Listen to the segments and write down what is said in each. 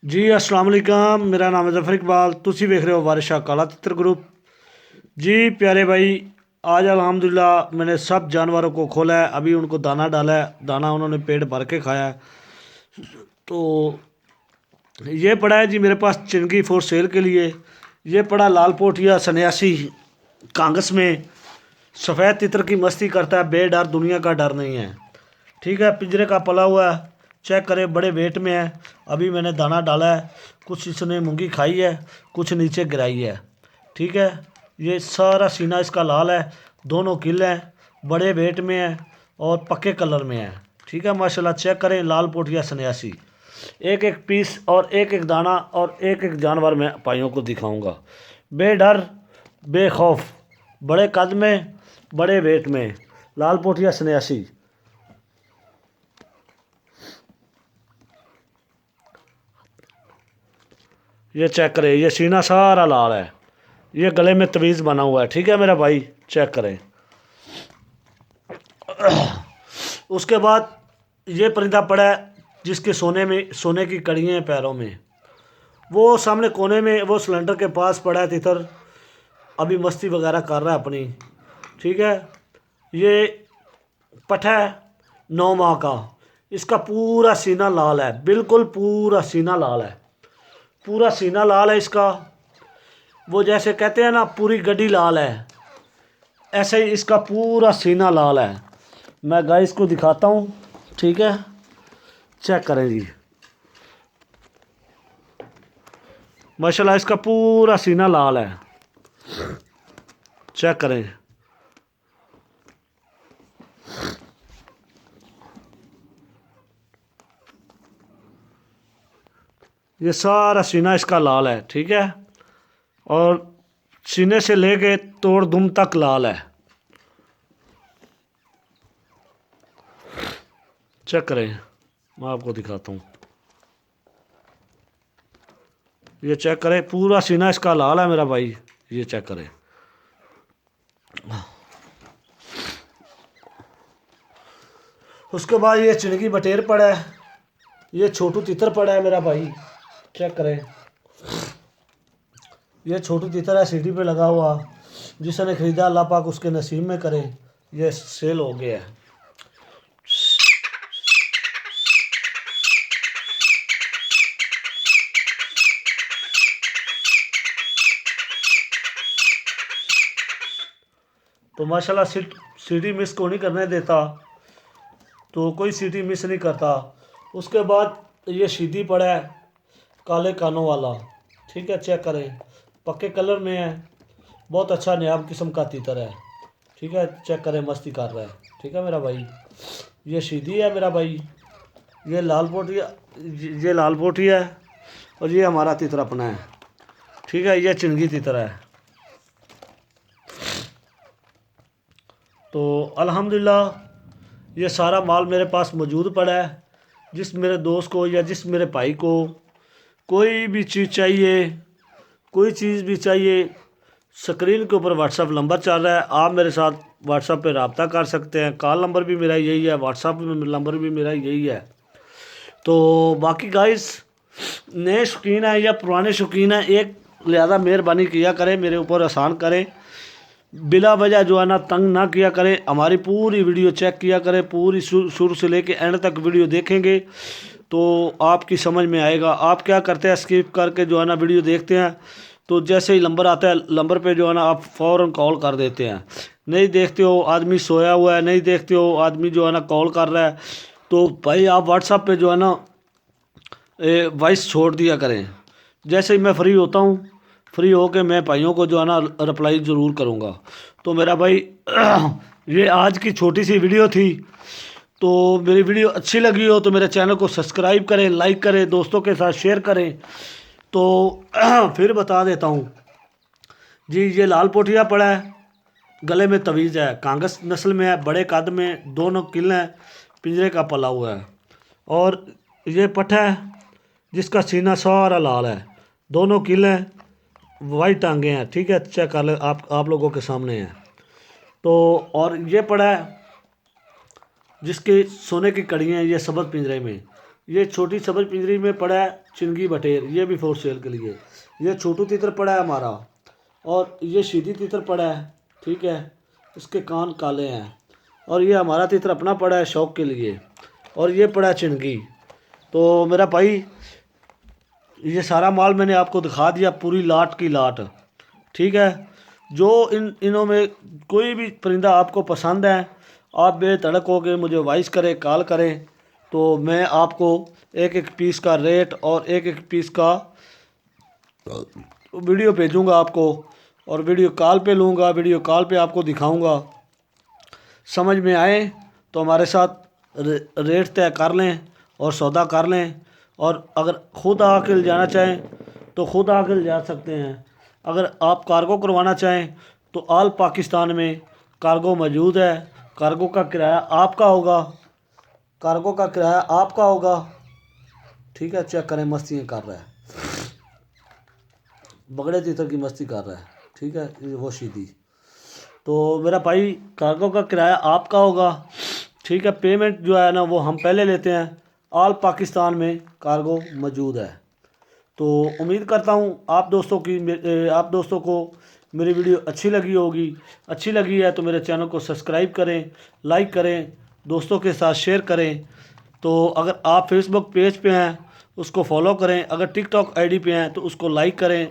जी अस्सलाम वालेकुम। मेरा नाम है जफर इकबाल। तुसी वेख रहे हो वारिस शाह काला तितर ग्रुप। जी प्यारे भाई, आज अल्हम्दुलिल्लाह मैंने सब जानवरों को खोला है। अभी उनको दाना डाला है, दाना उन्होंने पेट भर के खाया है। तो ये पड़ा है जी मेरे पास चिंगी फॉर सेल के लिए। ये पड़ा लाल पोटिया सन्यासी कांगस में, सफ़ेद तितर की मस्ती करता है, बेडर, दुनिया का डर नहीं है। ठीक है, पिंजरे का पला हुआ है, चेक करें, बड़े वेट में है। अभी मैंने दाना डाला है, कुछ इसने मूंगी खाई है, कुछ नीचे गिराई है। ठीक है, ये सारा सीना इसका लाल है, दोनों किल हैं, बड़े वेट में है और पक्के कलर में है। ठीक है, माशाल्लाह चेक करें, लाल पोटिया सन्यासी। एक एक पीस और एक एक दाना और एक एक जानवर मैं भाइयों को दिखाऊंगा। बेडर, बेखौफ, बड़े कद में, बड़े वेट में, लाल पोटिया सन्यासी। ये चेक करें, ये सीना सारा लाल है, ये गले में तवीज़ बना हुआ है। ठीक है मेरा भाई, चेक करें। उसके बाद ये परिंदा पड़ा है जिसके सोने की कड़ियाँ हैं पैरों में। वो सामने कोने में, वो सिलेंडर के पास पड़ा है तितर, अभी मस्ती वगैरह कर रहा है अपनी। ठीक है, ये पठा है 9 माह का। इसका पूरा सीना लाल है, बिल्कुल पूरा सीना लाल है, पूरा सीना लाल है इसका। वो जैसे कहते हैं ना पूरी गड्डी लाल है, ऐसे ही इसका पूरा सीना लाल है। मैं गाइस को दिखाता हूँ। ठीक है, चेक करें जी, माशाल्लाह इसका पूरा सीना लाल है, चेक करें। ये सारा सीना इसका लाल है। ठीक है, और सीने से लेके तोड़ दुम तक लाल है, चेक करें। मैं आपको दिखाता हूँ, ये चेक करें, पूरा सीना इसका लाल है मेरा भाई, ये चेक करें। उसके बाद ये चिड़गी बटेर पड़ा है, ये छोटू तितर पड़ा है मेरा भाई, चेक करें। ये छोटू तितर है सीढ़ी पे लगा हुआ, जिसने खरीदा अल्लाह पाक उसके नसीब में करे। ये सेल हो गया है। तो माशाल्लाह सीढ़ी मिस को नहीं करने देता, तो कोई सीढ़ी मिस नहीं करता। उसके बाद ये सीधी पड़ा है काले कानों वाला। ठीक है, चेक करें, पक्के कलर में है, बहुत अच्छा नायाब किस्म का तीतर है। ठीक है, चेक करें, मस्ती कर रहा है। ठीक है मेरा भाई, ये सीधी है मेरा भाई, ये लाल पोटिया, ये लाल पोटी है, और ये हमारा तीतर अपना है। ठीक है, ये चिंगी तीतर है। तो अल्हम्दुलिल्लाह ये सारा माल मेरे पास मौजूद पड़ा है। जिस मेरे दोस्त को या जिस मेरे भाई को कोई भी चीज़ चाहिए, कोई चीज़ भी चाहिए, स्क्रीन के ऊपर व्हाट्सअप नंबर चल रहा है, आप मेरे साथ व्हाट्सअप पे रब्ता कर सकते हैं। कॉल नंबर भी मेरा यही है, व्हाट्सअप नंबर भी मेरा यही है। तो बाकी गाइस, नए शौकीन है या पुराने शौकीन है, एक लिहाजा मेहरबानी किया करें, मेरे ऊपर आसान करें, बिला वजह जो है ना तंग ना किया करें। हमारी पूरी वीडियो चेक किया करें, पूरी शुरू से लेके एंड तक वीडियो देखेंगे तो आपकी समझ में आएगा। आप क्या करते हैं, स्किप करके जो है ना वीडियो देखते हैं, तो जैसे ही नंबर आता है नंबर पे जो है ना आप फ़ौरन कॉल कर देते हैं। नहीं देखते हो, आदमी सोया हुआ है, नहीं देखते हो, आदमी जो है ना कॉल कर रहा है, तो भाई आप व्हाट्सअप पे जो है ना वॉइस छोड़ दिया करें। जैसे ही मैं फ्री होता हूँ, फ्री होके मैं भाइयों को जो है ना रिप्लाई ज़रूर करूँगा। तो मेरा भाई ये आज की छोटी सी वीडियो थी। तो मेरी वीडियो अच्छी लगी हो तो मेरे चैनल को सब्सक्राइब करें, लाइक करें, दोस्तों के साथ शेयर करें। तो फिर बता देता हूँ जी, ये लाल पोटिया पड़ा है, गले में तवीज़ है, कांगस नस्ल में है, बड़े कद में, दोनों किल हैं, पिंजरे का पला हुआ है। और ये पठा है जिसका सीना सारा लाल है, दोनों किल हैं, वाइट टांगे हैं। ठीक है, चेक कर ले, आप लोगों के सामने है। तो और ये पड़ा है जिसके सोने की कड़ियाँ हैं, ये सबज पिंजरे में, ये छोटी सब्ज पिंजरी में पड़ा है चिंगी बटेर, ये भी फॉर सेल के लिए। ये छोटू तितर पड़ा है हमारा, और ये सीधी तितर पड़ा है, ठीक है, इसके कान काले हैं। और ये हमारा तितर अपना पड़ा है शौक के लिए, और ये पड़ा है चिंगी। तो मेरा भाई ये सारा माल मैंने आपको दिखा दिया, पूरी लाट की लाट, ठीक है। जो इनों में कोई भी परिंदा आपको पसंद है, आप बेधड़क होकर मुझे वॉइस करें, कॉल करें, तो मैं आपको एक एक पीस का रेट और एक एक पीस का वीडियो भेजूंगा आपको, और वीडियो कॉल पे लूँगा, वीडियो कॉल पे आपको दिखाऊंगा। समझ में आए तो हमारे साथ रेट तय कर लें और सौदा कर लें। और अगर ख़ुद आकर जाना चाहें तो ख़ुद आकर जा सकते हैं। अगर आप कार्गो करवाना चाहें तो ऑल पाकिस्तान में कार्गो मौजूद है। कार्गो का किराया आपका होगा, कार्गो का किराया आपका होगा, ठीक है। चेक करें, मस्तियाँ कर रहा है, बगड़े तीतर की मस्ती कर रहा है, ठीक है, वो सीधी। तो मेरा भाई कार्गो का किराया आपका होगा, ठीक है। पेमेंट जो है ना वो हम पहले लेते हैं। ऑल पाकिस्तान में कार्गो मौजूद है। तो उम्मीद करता हूँ आप दोस्तों को मेरी वीडियो अच्छी लगी होगी। अच्छी लगी है तो मेरे चैनल को सब्सक्राइब करें, लाइक करें, दोस्तों के साथ शेयर करें। तो अगर आप फेसबुक पेज पे हैं उसको फॉलो करें, अगर टिकटॉक आईडी पे हैं तो उसको लाइक करें।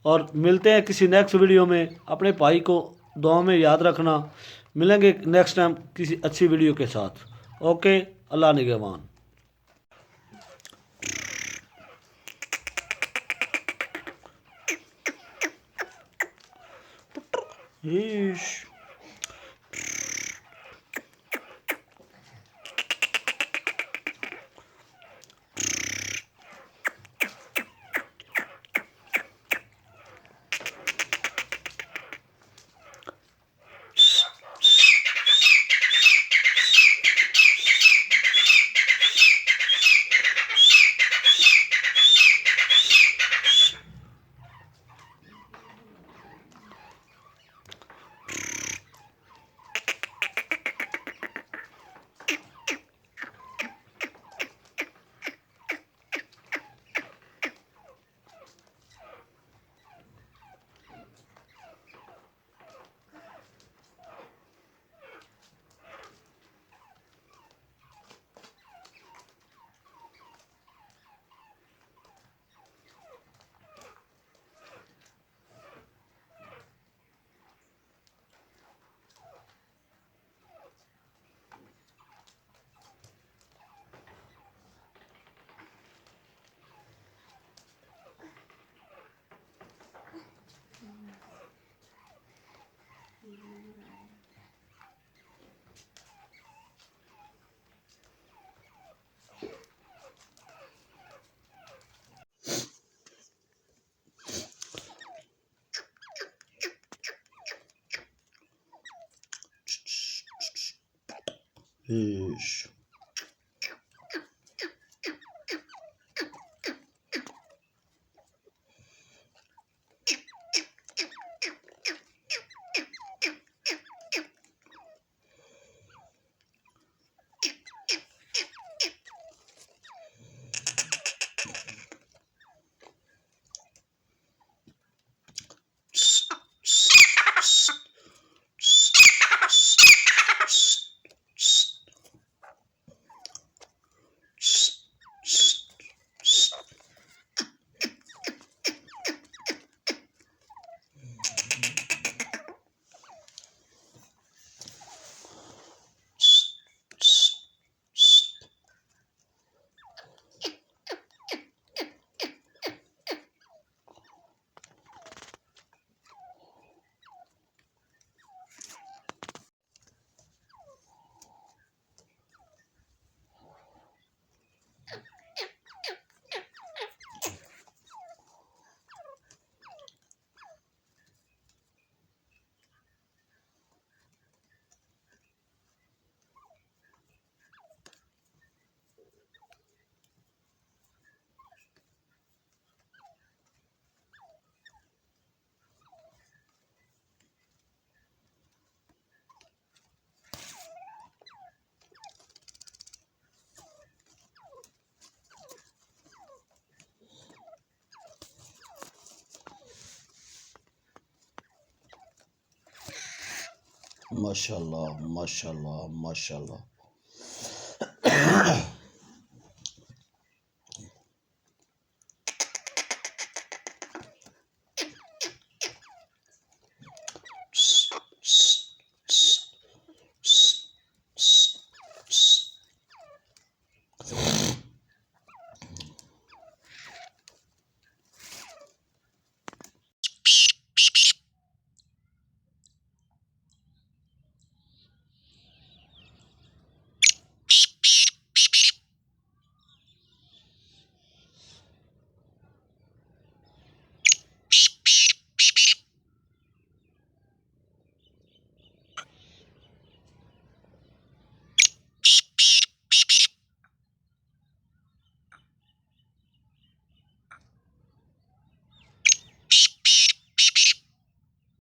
और मिलते हैं किसी नेक्स्ट वीडियो में। अपने भाई को दुआ में याद रखना। मिलेंगे नेक्स्ट टाइम किसी अच्छी वीडियो के साथ। ओके, अल्लाह निगहबान। ईश ईश माशाल्लाह, माशाल्लाह, माशाल्लाह।